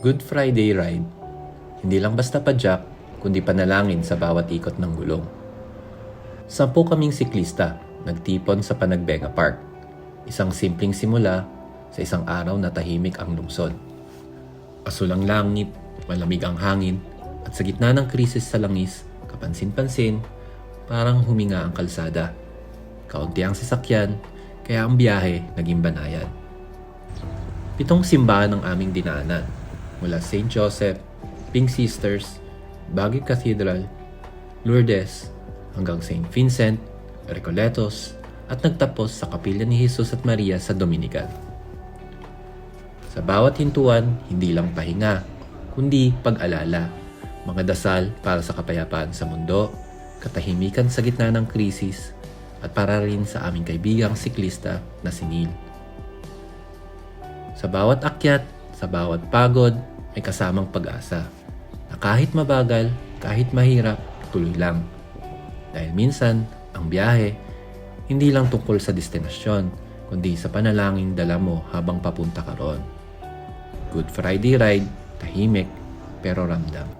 Good Friday Ride, hindi lang basta padyak, kundi panalangin sa bawat ikot ng gulong. 10 kaming siklista, nagtipon sa Panagbenga Park. Isang simpleng simula sa isang araw na tahimik ang lungsod. Asul ang langit, malamig ang hangin, at sa gitna ng krisis sa langis, kapansin-pansin, parang huminga ang kalsada. Kaunti ang sasakyan, kaya ang biyahe naging banayan. 7 simbahan ang aming dinaanan, mula St. Joseph, Pink Sisters, Baguio Cathedral, Lourdes, hanggang St. Vincent, Recoletos, at nagtapos sa Kapilya ni Jesus at Maria sa Dominican. Sa bawat hintuan, hindi lang pahinga, kundi pag-alala, mga dasal para sa kapayapaan sa mundo, katahimikan sa gitna ng krisis, at para rin sa aming kaibigang siklista na si Neil. Sa bawat akyat, sa bawat pagod, may kasamang pag-asa na kahit mabagal, kahit mahirap, tuloy lang. Dahil minsan, ang biyahe, hindi lang tungkol sa destinasyon, kundi sa panalangin dala mo habang papunta ka roon. Good Friday Ride, tahimik pero ramdam.